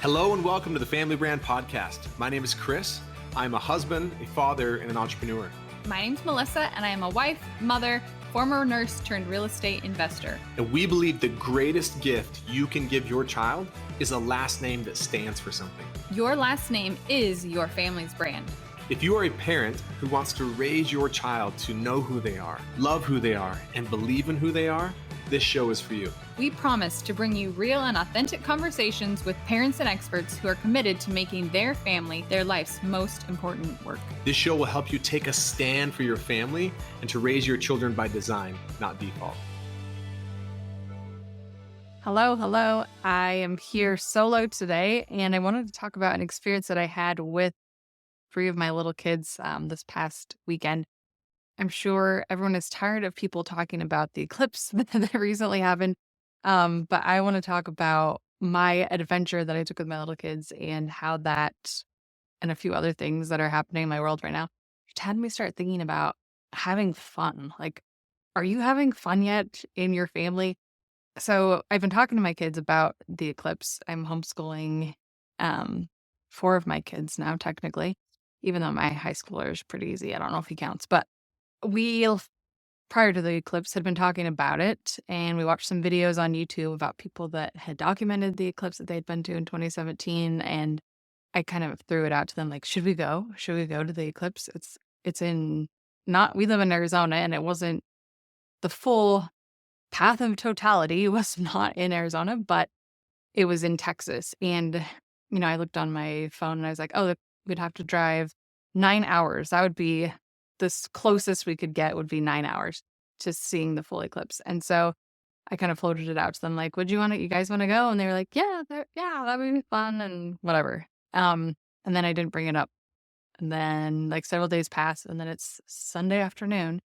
Hello and welcome to the Family Brand Podcast. My name is Chris. I'm a husband, a father, and an entrepreneur. My name's Melissa, and I am a wife, mother, former nurse turned real estate investor. And we believe the greatest gift you can give your child is a last name that stands for something. Your last name is your family's brand. If you are a parent who wants to raise your child to know who they are, love who they are, and believe in who they are, this show is for you. We promise to bring you real and authentic conversations with parents and experts who are committed to making their family their life's most important work. This show will help you take a stand for your family and to raise your children by design, not default. Hello. I am here solo today, and I wanted to talk about an experience that I had with 3 of my little kids this past weekend. I'm sure everyone is tired of people talking about the eclipse that recently happened. But I want to talk about my adventure that I took with my little kids and how that and a few other things that are happening in my world right now had me start thinking about having fun. Like, are you having fun yet in your family? So I've been talking to my kids about the eclipse. I'm homeschooling 4 of my kids now, technically, even though my high schooler is pretty easy. I don't know if he counts, but we, prior to the eclipse, had been talking about it, and we watched some videos on YouTube about people that had documented the eclipse that they'd been to in 2017, and I kind of threw it out to them, like, should we go? Should we go to the eclipse? It's in not we live in Arizona, and it wasn't the full path of totality. It was not in Arizona, but it was in Texas. And, I looked on my phone and I was like, oh, we'd have to drive 9 hours. That would be the closest we could get would be 9 hours to seeing the full eclipse. And so I kind of floated it out to them, like, you guys want to go? And they were like, yeah, that would be fun and whatever. And then I didn't bring it up. And then like several days passed, and then it's Sunday afternoon.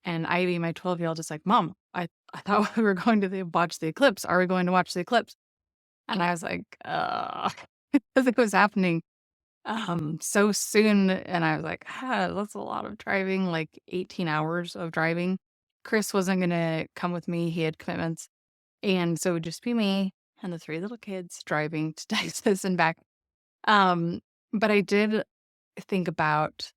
And Ivy, my 12-year-old, is like, Mom, I thought we were going to watch the eclipse. Are we going to watch the eclipse? And I was like, because it was happening so soon. And I was like, that's a lot of driving, like 18 hours of driving. Chris wasn't going to come with me. He had commitments. And so it would just be me and the 3 little kids driving to Texas and back. But I did think about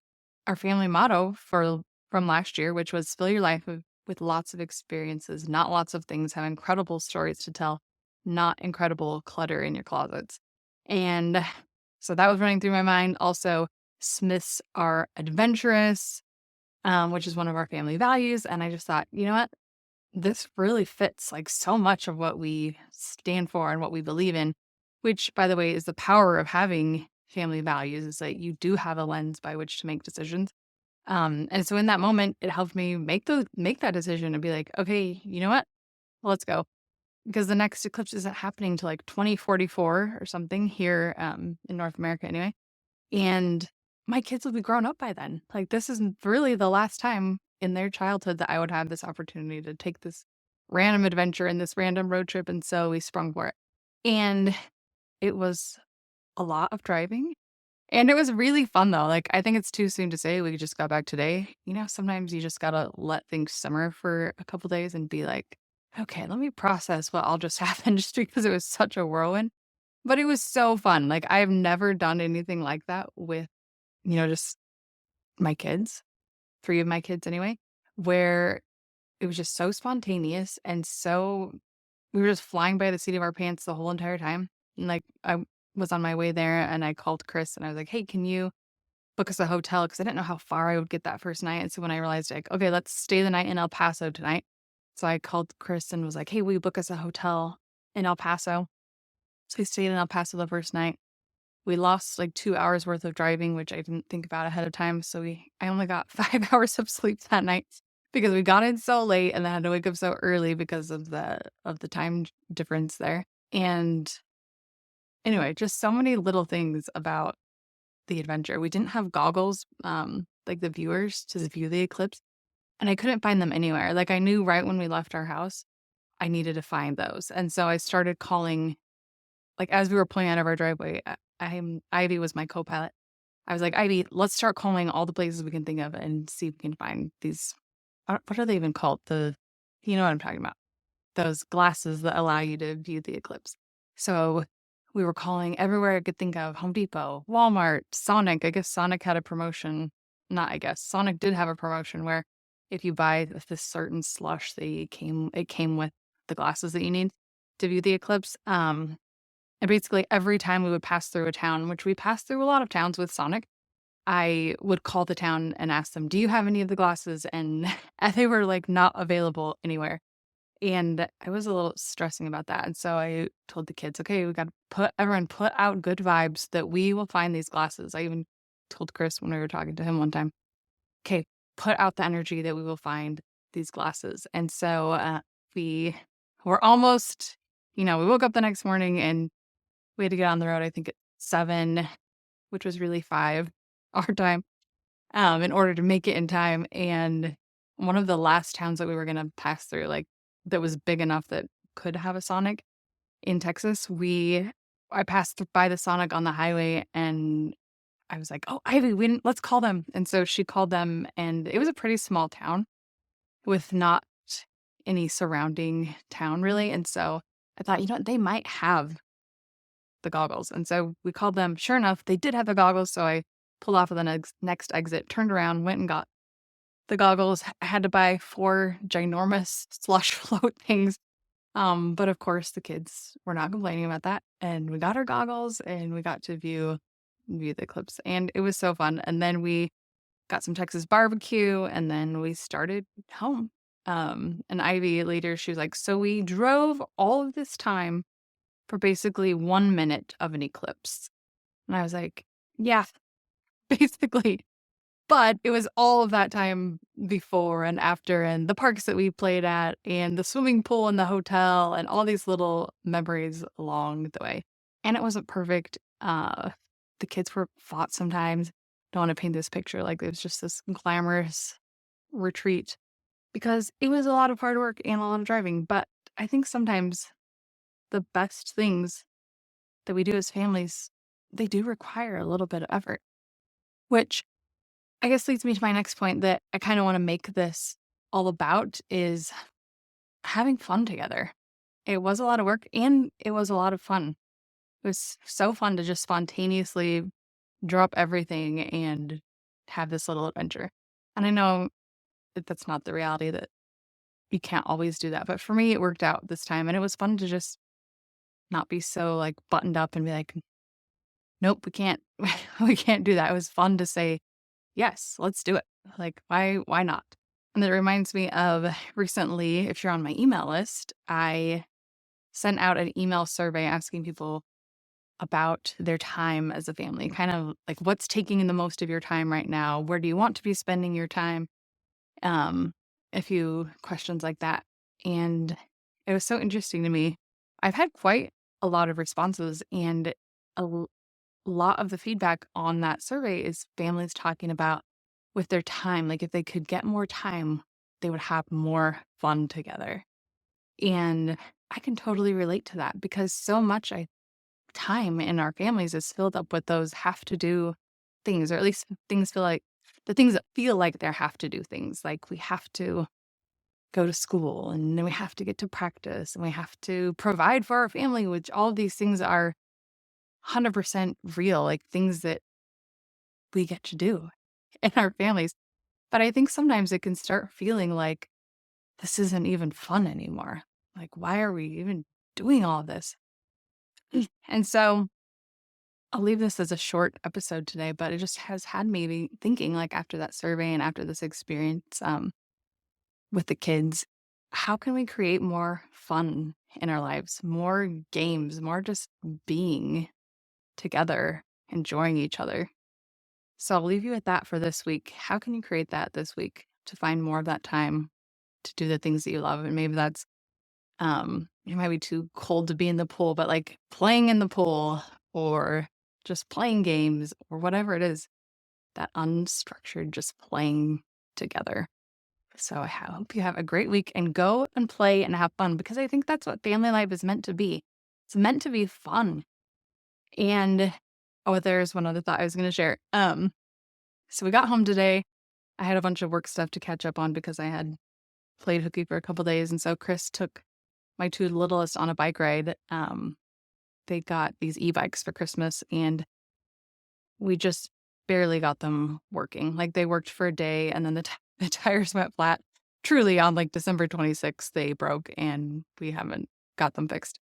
our family motto from last year, which was fill your life with lots of experiences, not lots of things, have incredible stories to tell, not incredible clutter in your closets. And so that was running through my mind. Also, Smiths are adventurous, which is one of our family values. And I just thought, you know what? This really fits like so much of what we stand for and what we believe in, which, by the way, is the power of having family values, is that you do have a lens by which to make decisions. And so in that moment, it helped me make that decision and be like, okay, you know what? Let's go. Because the next eclipse isn't happening till like 2044 or something here in North America anyway. And my kids will be grown up by then. Like, this is really the last time in their childhood that I would have this opportunity to take this random adventure and this random road trip. And so we sprung for it. And it was a lot of driving. And it was really fun, though. Like, I think it's too soon to say we just got back today. Sometimes you just got to let things simmer for a couple days and be like, okay, let me process what all just happened, just because it was such a whirlwind. But it was so fun. Like, I've never done anything like that with, just my kids, 3 of my kids anyway, where it was just so spontaneous and we were just flying by the seat of our pants the whole entire time. And like, I was on my way there and I called Chris and I was like, hey, can you book us a hotel? Because I didn't know how far I would get that first night. And so when I realized, like, okay, let's stay the night in El Paso tonight. So I called Chris and was like, hey, will you book us a hotel in El Paso? So we stayed in El Paso the first night. We lost like 2 hours worth of driving, which I didn't think about ahead of time. So I only got 5 hours of sleep that night because we got in so late and then had to wake up so early because of the time difference there. And anyway, just so many little things about the adventure. We didn't have goggles, like the viewers, to view the eclipse. And I couldn't find them anywhere. Like, I knew right when we left our house, I needed to find those. And so I started calling, like, as we were pulling out of our driveway, Ivy was my co-pilot. I was like, Ivy, let's start calling all the places we can think of and see if we can find these. What are they even called? You know what I'm talking about. Those glasses that allow you to view the eclipse. So we were calling everywhere I could think of, Home Depot, Walmart, Sonic. I guess Sonic had a promotion. Not I guess. Sonic did have a promotion where if you buy this certain slush, it came with the glasses that you need to view the eclipse. And basically every time we would pass through a town, which we passed through a lot of towns with Sonic, I would call the town and ask them, "Do you have any of the glasses?" And they were like not available anywhere. And I was a little stressing about that. And so I told the kids, okay, we got to put out good vibes that we will find these glasses. I even told Chris when we were talking to him one time, okay, put out the energy that we will find these glasses. And so we were almost, we woke up the next morning and we had to get on the road, I think at 7, which was really 5 our time, in order to make it in time. And one of the last towns that we were going to pass through, like that was big enough that could have a Sonic in Texas, I passed by the Sonic on the highway and I was like, "Oh, Ivy, let's call them." And so she called them, and it was a pretty small town with not any surrounding town really. And so I thought, they might have the goggles. And so we called them. Sure enough, they did have the goggles. So I pulled off of the next exit, turned around, went and got the goggles. I had to buy 4 ginormous slush float things. But of course the kids were not complaining about that. And we got our goggles and we got to view the eclipse. And it was so fun. And then we got some Texas barbecue and then we started home. And Ivy later, she was like, "So we drove all of this time for basically 1 minute of an eclipse." And I was like, "Yeah, basically." But it was all of that time before and after, and the parks that we played at, and the swimming pool in the hotel, and all these little memories along the way. And it wasn't perfect. The kids fought sometimes. Don't want to paint this picture like it was just this glamorous retreat because it was a lot of hard work and a lot of driving. But I think sometimes the best things that we do as families, they do require a little bit of effort, which I guess leads me to my next point that I kind of want to make this all about is having fun together. It was a lot of work and it was a lot of fun. It was so fun to just spontaneously drop everything and have this little adventure. And I know that that's not the reality that you can't always do that. But for me, it worked out this time. And it was fun to just not be so like buttoned up and be like, nope, we can't, we can't do that. It was fun to say, yes, let's do it. Like, why not? And it reminds me of recently, if you're on my email list, I sent out an email survey asking people about their time as a family, kind of like what's taking the most of your time right now? Where do you want to be spending your time? Um, a few questions like that. And it was so interesting to me. I've had quite a lot of responses, and a lot of the feedback on that survey is families talking about with their time, like if they could get more time, they would have more fun together. And I can totally relate to that because so much time in our families is filled up with those have to do things, or at least things feel like the things that feel like they have to do things. Like we have to go to school and then we have to get to practice and we have to provide for our family, which all of these things are 100% real, like things that we get to do in our families. But I think sometimes it can start feeling like this isn't even fun anymore. Like, why are we even doing all this? And so I'll leave this as a short episode today, but it just has had me thinking, like after that survey and after this experience with the kids, how can we create more fun in our lives, more games, more just being together, enjoying each other? So I'll leave you with that for this week. How can you create that this week to find more of that time to do the things that you love? And maybe that's it might be too cold to be in the pool, but like playing in the pool or just playing games or whatever it is, that unstructured just playing together. So I hope you have a great week and go and play and have fun because I think that's what family life is meant to be. It's meant to be fun. And oh, there's one other thought I was going to share. So we got home today. I had a bunch of work stuff to catch up on because I had played hooky for a couple days, and so Chris took my 2 littlest on a bike ride. they got these e-bikes for Christmas, and we just barely got them working. Like, they worked for a day, and then the tires went flat. Truly, on like December 26th, they broke, and we haven't got them fixed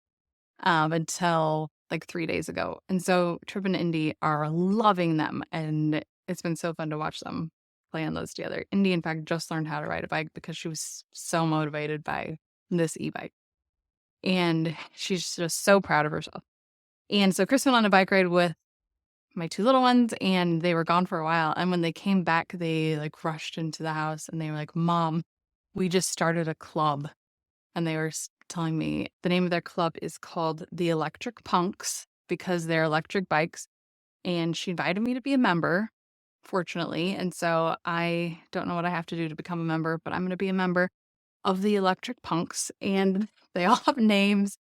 until like 3 days ago. And so Trip and Indy are loving them, and it's been so fun to watch them play on those together. Indy, in fact, just learned how to ride a bike because she was so motivated by this e-bike. And she's just so proud of herself. And so Chris went on a bike ride with my two little ones, and they were gone for a while. And when they came back, they like rushed into the house, and they were like, "Mom, we just started a club." And they were telling me the name of their club is called the Electric Punks because they're electric bikes. And she invited me to be a member, fortunately. And so I don't know what I have to do to become a member, but I'm going to be a member of the Electric Punks. And they all have names.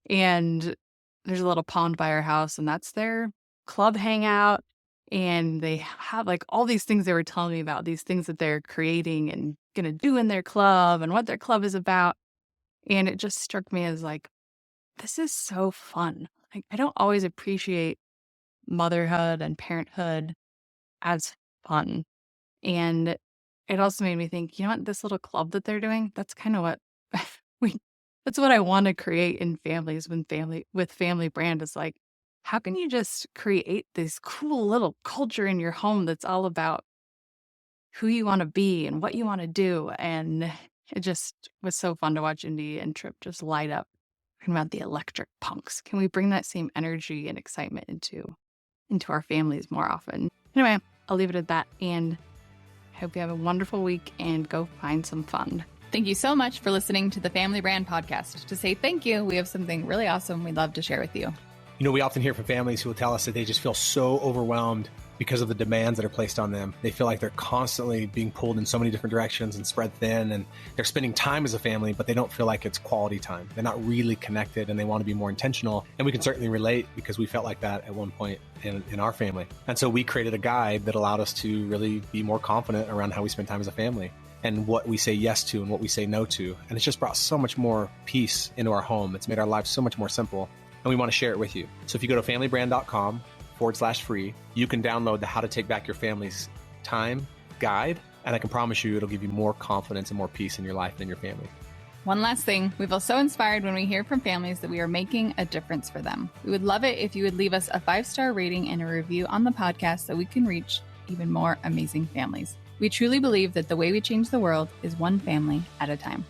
And there's a little pond by our house, and that's their club hangout. And they have like all these things they were telling me about, these things that they're creating and going to do in their club and what their club is about. And it just struck me as like, this is so fun. Like, I don't always appreciate motherhood and parenthood as fun. And it also made me think, you know what, this little club that they're doing, that's kind of what that's what I want to create in families with family brand is like, how can you just create this cool little culture in your home that's all about who you want to be and what you want to do? And it just was so fun to watch Indy and Trip just light up talking about the Electric Punks. Can we bring that same energy and excitement into our families more often? Anyway, I'll leave it at that, and I hope you have a wonderful week and go find some fun. Thank you so much for listening to the Family Brand Podcast. To say thank you, we have something really awesome we'd love to share with you. You know, we often hear from families who will tell us that they just feel so overwhelmed because of the demands that are placed on them. They feel like they're constantly being pulled in so many different directions and spread thin, and they're spending time as a family, but they don't feel like it's quality time. They're not really connected, and they want to be more intentional. And we can certainly relate because we felt like that at one point in our family. And so we created a guide that allowed us to really be more confident around how we spend time as a family and what we say yes to and what we say no to. And it's just brought so much more peace into our home. It's made our lives so much more simple, and we want to share it with you. So if you go to familybrand.com/free, you can download the How to Take Back Your Family's Time guide. And I can promise you it'll give you more confidence and more peace in your life and in your family. One last thing, we feel so inspired when we hear from families that we are making a difference for them. We would love it if you would leave us a 5-star rating and a review on the podcast so we can reach even more amazing families. We truly believe that the way we change the world is one family at a time.